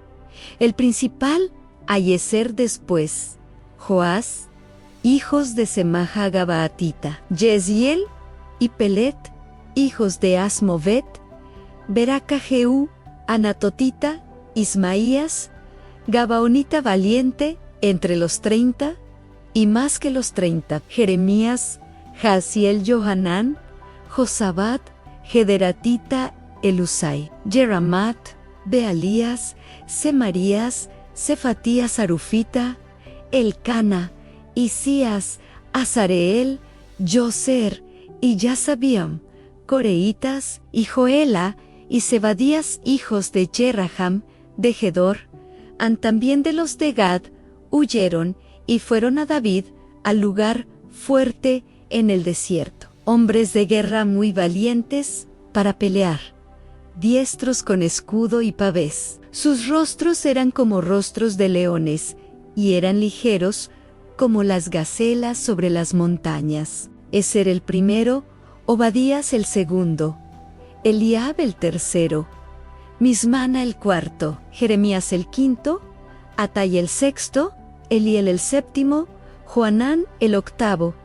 el principal, Ayeser después, Joás, hijos de Semaja Gabaatita, Jesiel y Pelet, hijos de Asmovet, Beraca Jehú, Anatotita, Ismaías, Gabaonita valiente, entre los 30, y más que los 30, Jeremías, Jaasiel Johanán, Josabat, Gederatita, Elusai, Jeramat, Bealías, Semarías, Cefatías Arufita, Elcana, Isías, Azareel, Yoser, y Yasabiam, Coreitas, y Joela, y Zebadías, hijos de Jeraham, de Gedor, también de los de Gad, huyeron, y fueron a David, al lugar fuerte en el desierto. Hombres de guerra muy valientes, para pelear, diestros con escudo y pavés. Sus rostros eran como rostros de leones, y eran ligeros, como las gacelas sobre las montañas. Eser el primero, Obadías el segundo, Eliab el tercero, Mismana el cuarto, Jeremías el quinto, Atai el sexto, Eliel el séptimo, Joanán el octavo,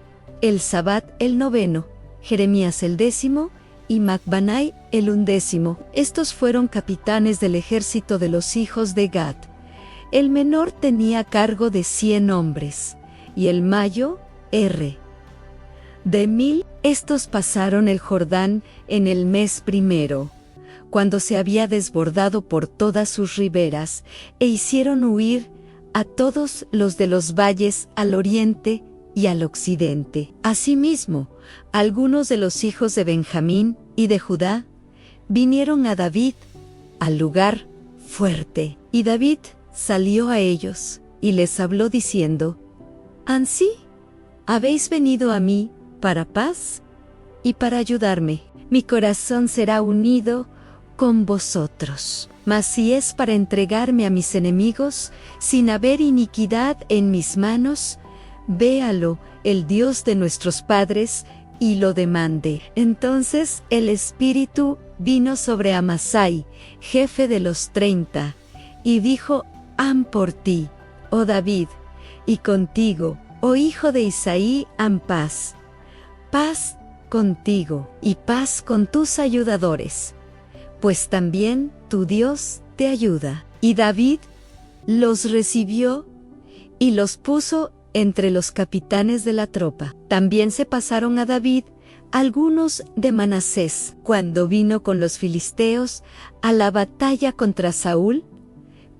Elzabat el noveno, Jeremías el décimo, y Macbanai el undécimo. Estos fueron capitanes del ejército de los hijos de Gad. El menor tenía cargo de 100 hombres, y el mayo, de 1000, estos pasaron el Jordán en el mes primero, cuando se había desbordado por todas sus riberas, e hicieron huir a todos los de los valles al oriente y al occidente. Asimismo, algunos de los hijos de Benjamín y de Judá vinieron a David, al lugar fuerte, y David salió a ellos, y les habló diciendo: ¿Ansí habéis venido a mí para paz y para ayudarme? Mi corazón será unido con vosotros. Mas si es para entregarme a mis enemigos, sin haber iniquidad en mis manos, véalo el Dios de nuestros padres, y lo demande. Entonces el Espíritu vino sobre Amasai, jefe de los 30, y dijo: Han por ti, oh David, y contigo, oh hijo de Isaí, han paz. Paz contigo, y paz con tus ayudadores, pues también tu Dios te ayuda. Y David los recibió y los puso entre los capitanes de la tropa. También se pasaron a David algunos de Manasés, cuando vino con los filisteos a la batalla contra Saúl,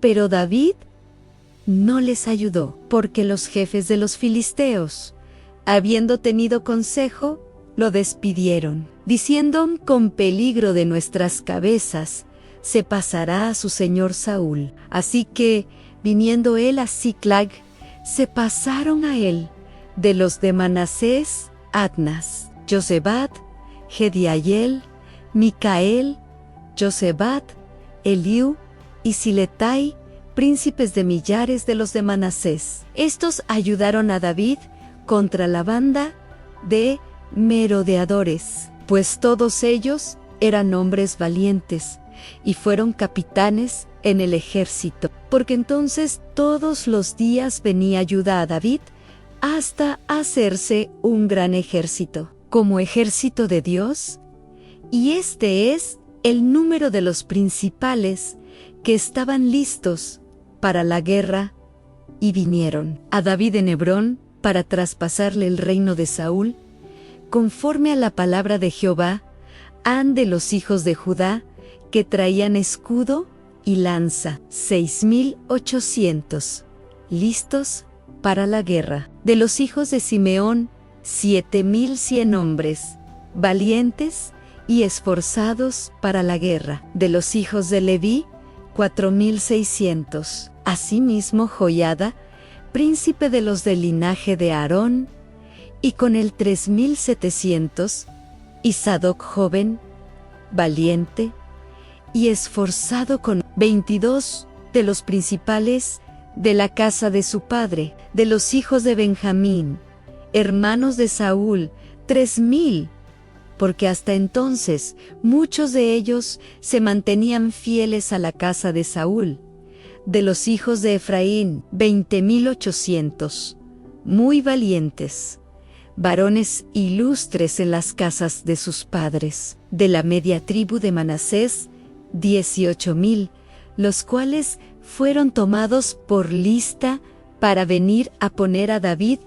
pero David no les ayudó, porque los jefes de los filisteos, habiendo tenido consejo, lo despidieron, diciendo: con peligro de nuestras cabezas se pasará a su señor Saúl. Así que, viniendo él a Siclag, se pasaron a él de los de Manasés, Adnas, Josebat, Gediayel, Micael, Josebat, Eliú y Siletai, príncipes de millares de los de Manasés. Estos ayudaron a David contra la banda de merodeadores, pues todos ellos eran hombres valientes, y fueron capitanes en el ejército, porque entonces todos los días venía ayuda a David, hasta hacerse un gran ejército, como ejército de Dios, y este es el número de los principales que estaban listos para la guerra, y vinieron a David en Hebrón para traspasarle el reino de Saúl, conforme a la palabra de Jehová, han de los hijos de Judá, que traían escudo y lanza, 6800, listos para la guerra. De los hijos de Simeón, 7,100 hombres, valientes y esforzados para la guerra. De los hijos de Leví, 4,600. Asimismo Joiada, príncipe de los del linaje de Aarón, y con él 3,700, y Sadoc joven, valiente y esforzado con 22 de los principales de la casa de su padre. De los hijos de Benjamín, hermanos de Saúl, 3,000, porque hasta entonces muchos de ellos se mantenían fieles a la casa de Saúl. De los hijos de Efraín, 20,800, muy valientes, varones ilustres en las casas de sus padres. De la media tribu de Manasés, 18,000, los cuales fueron tomados por lista para venir a poner a David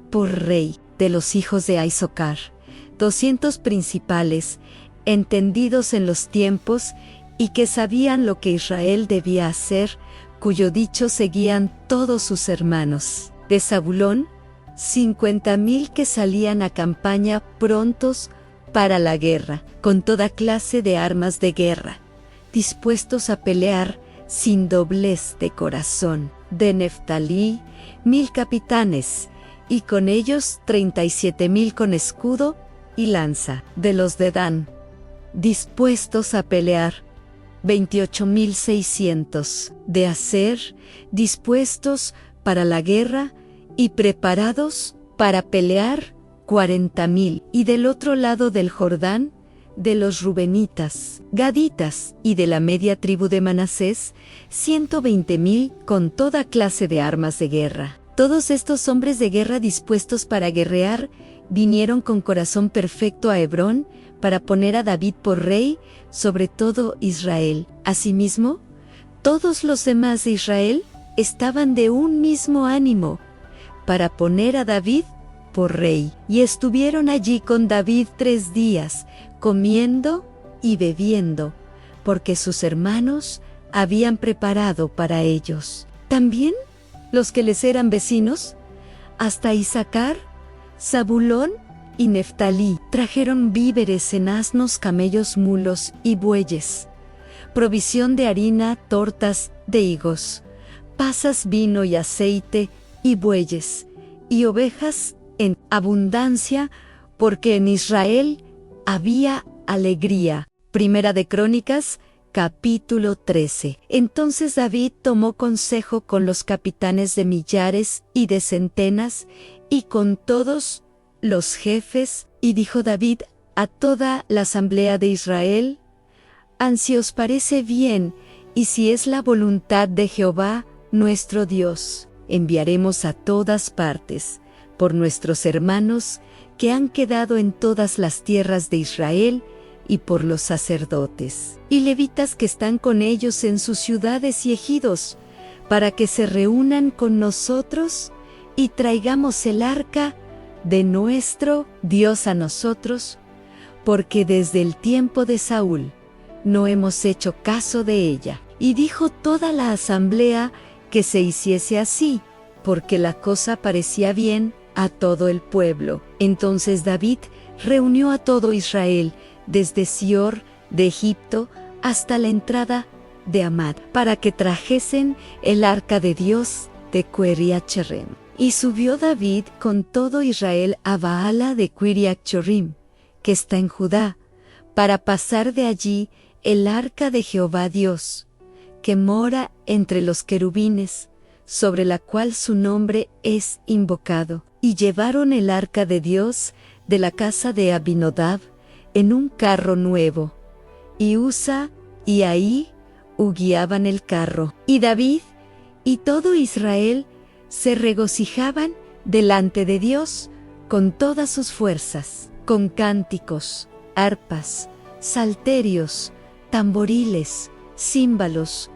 por rey. De los hijos de Aisocar, 200 principales, entendidos en los tiempos y que sabían lo que Israel debía hacer, cuyo dicho seguían todos sus hermanos. De Zabulón, 50,000 que salían a campaña prontos para la guerra, con toda clase de armas de guerra, dispuestos a pelear sin doblez de corazón. De Neftalí, 1,000 capitanes, y con ellos 37,000 con escudo y lanza. De los de Dan, dispuestos a pelear, 28,600. De Aser, dispuestos para la guerra y preparados para pelear, 40,000. Y del otro lado del Jordán, de los rubenitas, gaditas y de la media tribu de Manasés, 120,000 con toda clase de armas de guerra. Todos estos hombres de guerra dispuestos para guerrear vinieron con corazón perfecto a Hebrón para poner a David por rey sobre todo Israel. Asimismo, todos los demás de Israel estaban de un mismo ánimo para poner a David por rey. Y estuvieron allí con David 3 días, comiendo y bebiendo, porque sus hermanos habían preparado para ellos. También los que les eran vecinos, hasta Isacar, Zabulón y Neftalí, trajeron víveres en asnos, camellos, mulos y bueyes, provisión de harina, tortas de higos, pasas, vino y aceite, y bueyes, y ovejas en abundancia, porque en Israel había alegría. Primera de Crónicas, capítulo 13. Entonces David tomó consejo con los capitanes de millares y de centenas, y con todos los jefes, y dijo David a toda la asamblea de Israel: «Si os parece bien, y si es la voluntad de Jehová, nuestro Dios, enviaremos a todas partes, por nuestros hermanos que han quedado en todas las tierras de Israel, y por los sacerdotes y levitas que están con ellos en sus ciudades y ejidos, para que se reúnan con nosotros y traigamos el arca de nuestro Dios a nosotros, porque desde el tiempo de Saúl no hemos hecho caso de ella». Y dijo toda la asamblea que se hiciese así, porque la cosa parecía bien a todo el pueblo. Entonces David reunió a todo Israel, desde Sior de Egipto hasta la entrada de Amad, para que trajesen el arca de Dios de Quiriat-Jearim. Y subió David con todo Israel a Baala de Quiriat-Jearim, que está en Judá, para pasar de allí el arca de Jehová Dios, que mora entre los querubines, sobre la cual su nombre es invocado. Y llevaron el arca de Dios de la casa de Abinadab en un carro nuevo, y Usa y Ahí guiaban el carro. Y David y todo Israel se regocijaban delante de Dios con todas sus fuerzas, con cánticos, arpas, salterios, tamboriles, címbalos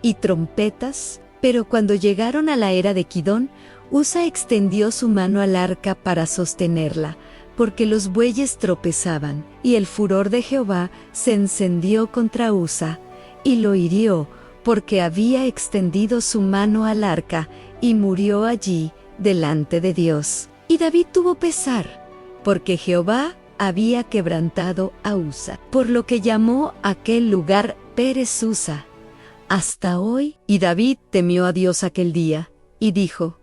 y trompetas. Pero cuando llegaron a la era de Kidón, Usa extendió su mano al arca para sostenerla, porque los bueyes tropezaban, y el furor de Jehová se encendió contra Usa, y lo hirió, porque había extendido su mano al arca, y murió allí delante de Dios. Y David tuvo pesar, porque Jehová había quebrantado a Usa, por lo que llamó aquel lugar Pérez Usa, hasta hoy. Y David temió a Dios aquel día, y dijo: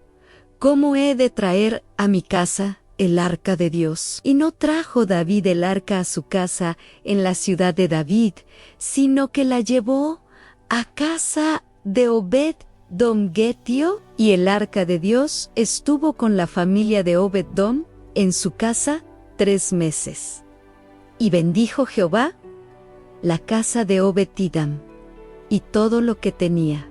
¿Cómo he de traer a mi casa el arca de Dios? Y no trajo David el arca a su casa en la ciudad de David, sino que la llevó a casa de Obed-dom Getio, y el arca de Dios estuvo con la familia de Obed-dom en su casa 3 meses. Y bendijo Jehová la casa de Obed-idam y todo lo que tenía.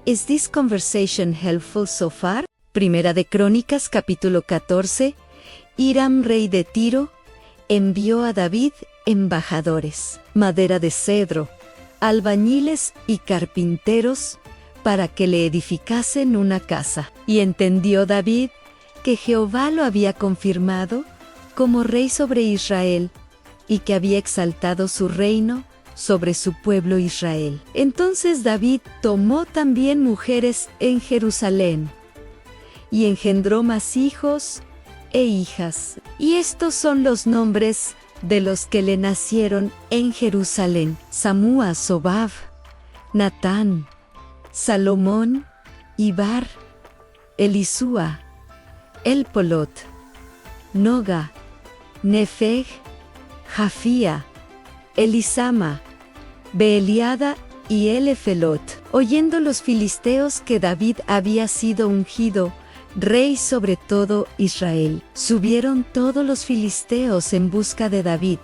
Is this conversation helpful so far? Primera de Crónicas, capítulo 14. Hiram, rey de Tiro, envió a David embajadores, madera de cedro, albañiles y carpinteros, para que le edificasen una casa. Y entendió David que Jehová lo había confirmado como rey sobre Israel, y que había exaltado su reino sobre su pueblo Israel. Entonces David tomó también mujeres en Jerusalén, y engendró más hijos e hijas. Y estos son los nombres de los que le nacieron en Jerusalén: Samúa, Sobab, Natán, Salomón, Ibar, Elisúa, Elpolot, Noga, Nefeg, Jafía, Elisama, Beeliada y Elefelot. Oyendo los filisteos que David había sido ungido rey sobre todo Israel, subieron todos los filisteos en busca de David,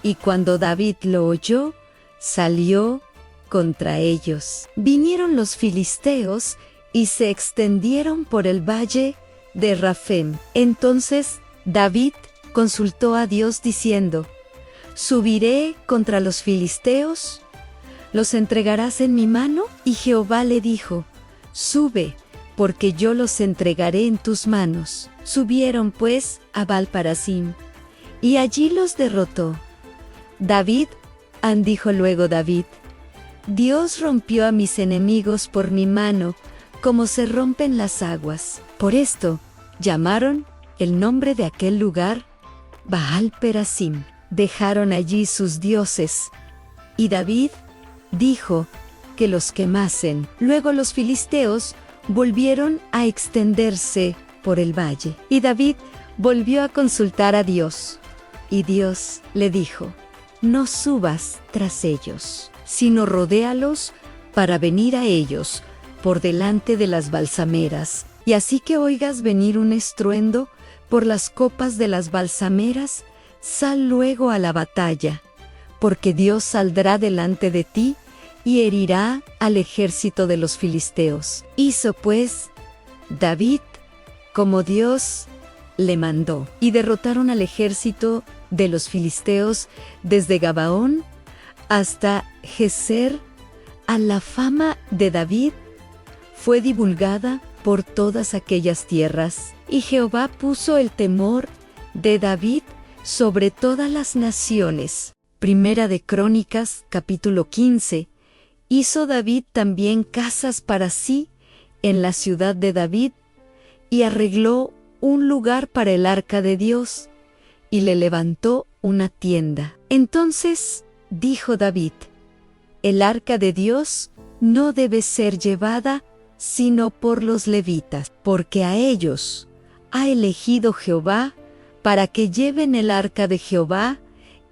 y cuando David lo oyó, salió contra ellos. Vinieron los filisteos y se extendieron por el valle de Rafem. Entonces David consultó a Dios diciendo: ¿Subiré contra los filisteos? ¿Los entregarás en mi mano? Y Jehová le dijo: Sube, porque yo los entregaré en tus manos. Subieron pues a Baal-Parasim, y allí los derrotó. Dijo luego David: Dios rompió a mis enemigos por mi mano, como se rompen las aguas. Por esto llamaron el nombre de aquel lugar Baal-Perasim. Dejaron allí sus dioses, y David dijo que los quemasen. Luego los filisteos volvieron a extenderse por el valle, y David volvió a consultar a Dios, y Dios le dijo: No subas tras ellos, sino rodéalos para venir a ellos por delante de las balsameras, y así que oigas venir un estruendo por las copas de las balsameras, sal luego a la batalla, porque Dios saldrá delante de ti y herirá al ejército de los filisteos. Hizo pues David como Dios le mandó, y derrotaron al ejército de los filisteos desde Gabaón hasta Geser. A la fama de David fue divulgada por todas aquellas tierras, y Jehová puso el temor de David sobre todas las naciones. Primera de Crónicas, capítulo 15. Hizo David también casas para sí en la ciudad de David, y arregló un lugar para el arca de Dios, y le levantó una tienda. Entonces dijo David: El arca de Dios no debe ser llevada sino por los levitas, porque a ellos ha elegido Jehová para que lleven el arca de Jehová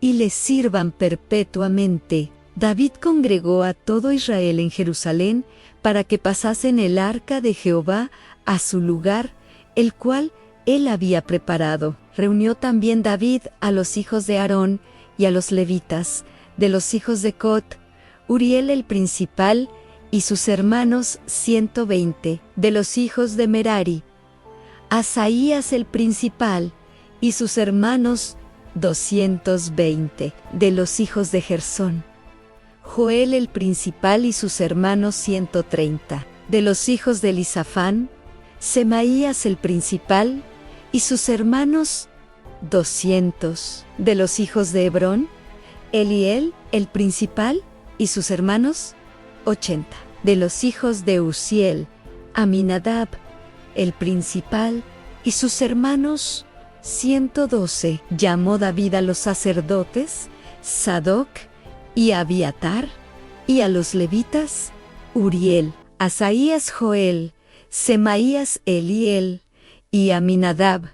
y le sirvan perpetuamente. David congregó a todo Israel en Jerusalén para que pasasen el arca de Jehová a su lugar, el cual él había preparado. Reunió también David a los hijos de Aarón y a los levitas, de los hijos de Cot, Uriel el principal y sus hermanos 120, de los hijos de Merari, Asaías el principal y sus hermanos 220, de los hijos de Gersón, Joel el principal y sus hermanos 130, de los hijos de Elisafán, Semaías el principal y sus hermanos 200, de los hijos de Hebrón, Eliel el principal y sus hermanos 80, de los hijos de Uziel, Aminadab, el principal, y sus hermanos, 112. Llamó David a los sacerdotes, Sadoc y Abiatar, y a los levitas, Uriel, Asaías Joel, Semaías Eliel, y Aminadab,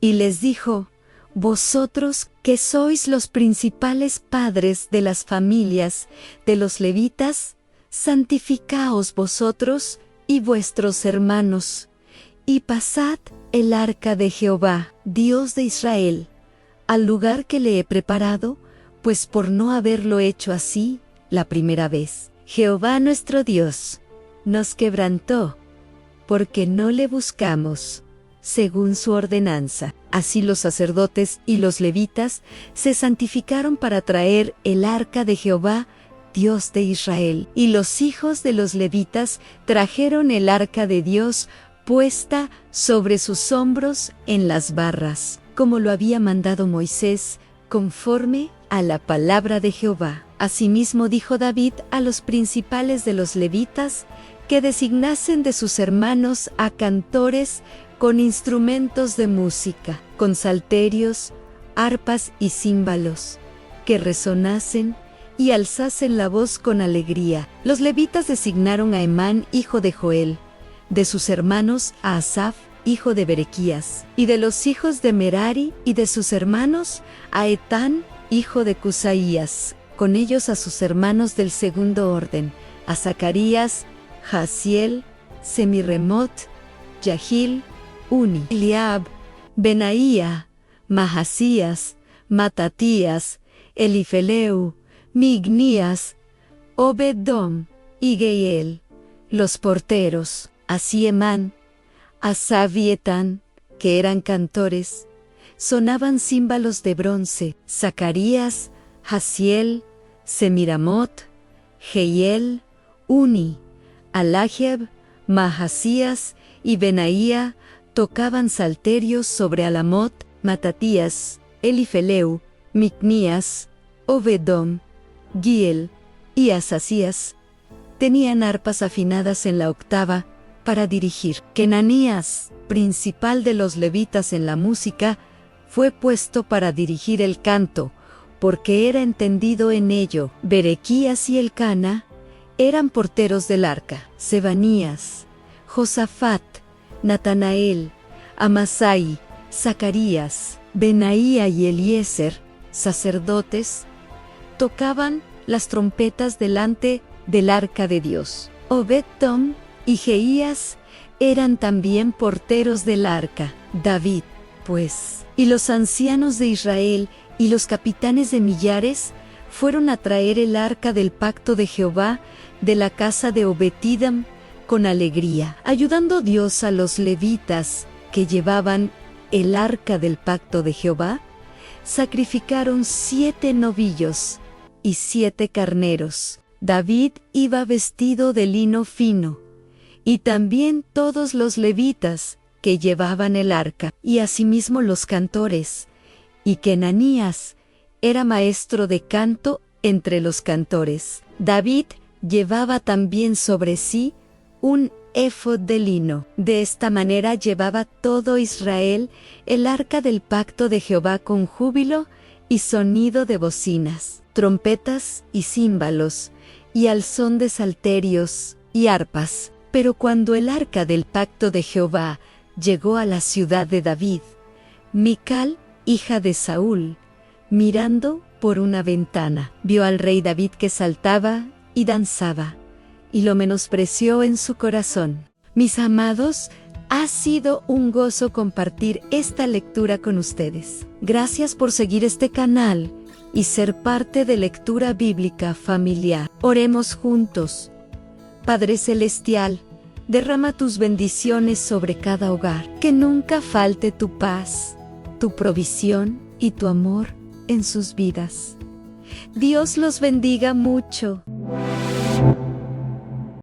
y les dijo: vosotros que sois los principales padres de las familias de los levitas, santificaos vosotros y vuestros hermanos, y pasad el arca de Jehová, Dios de Israel, al lugar que le he preparado, pues por no haberlo hecho así la primera vez, Jehová nuestro Dios nos quebrantó, porque no le buscamos según su ordenanza. Así los sacerdotes y los levitas se santificaron para traer el arca de Jehová, Dios de Israel. Y los hijos de los levitas trajeron el arca de Dios puesta sobre sus hombros en las barras, como lo había mandado Moisés, conforme a la palabra de Jehová. Asimismo dijo David a los principales de los levitas que designasen de sus hermanos a cantores con instrumentos de música, con salterios, arpas y címbalos, que resonasen y alzasen la voz con alegría. Los levitas designaron a Emán, hijo de Joel, de sus hermanos a Asaf, hijo de Berequías, y de los hijos de Merari y de sus hermanos a Etán, hijo de Cusaías, con ellos a sus hermanos del segundo orden, a Zacarías, Jaasiel, Semiremot, Yahil, Uni, Eliab, Benaía, Mahasías, Matatías, Elifeleu, Mignías, Obed-dom y Geiel, los porteros, así Emán, Asaf y Etán, que eran cantores, sonaban címbalos de bronce. Zacarías, Jaasiel, Semiramot, Geiel, Uni, Alajiab, Mahasías y Benaía tocaban salterios sobre Alamot. Matatías, Elifeleu, Micnías, Obed-dom, Giel y Asasías tenían arpas afinadas en la octava para dirigir. Kenanías, principal de los levitas en la música, fue puesto para dirigir el canto, porque era entendido en ello. Berequías y Elcana eran porteros del arca. Sebanías, Josafat, Natanael, Amasai, Zacarías, Benaía y Eliezer, sacerdotes, tocaban las trompetas delante del arca de Dios. Obed-dom y Jeías eran también porteros del arca. David, pues, y los ancianos de Israel y los capitanes de millares fueron a traer el arca del pacto de Jehová de la casa de Obed-idom con alegría, ayudando Dios a los levitas que llevaban el arca del pacto de Jehová. Sacrificaron 7 novillos y 7 carneros. David iba vestido de lino fino, y también todos los levitas que llevaban el arca, y asimismo los cantores, y Kenanías era maestro de canto entre los cantores. David llevaba también sobre sí un éfod de lino. De esta manera llevaba todo Israel el arca del pacto de Jehová con júbilo y sonido de bocinas, trompetas y címbalos, y al son de salterios y arpas. Pero cuando el arca del pacto de Jehová llegó a la ciudad de David, Mical, hija de Saúl, mirando por una ventana, vio al rey David que saltaba y danzaba, y lo menospreció en su corazón. Mis amados, ha sido un gozo compartir esta lectura con ustedes. Gracias por seguir este canal y ser parte de Lectura Bíblica Familiar. Oremos juntos. Padre Celestial, derrama tus bendiciones sobre cada hogar. Que nunca falte tu paz, tu provisión y tu amor en sus vidas. Dios los bendiga mucho.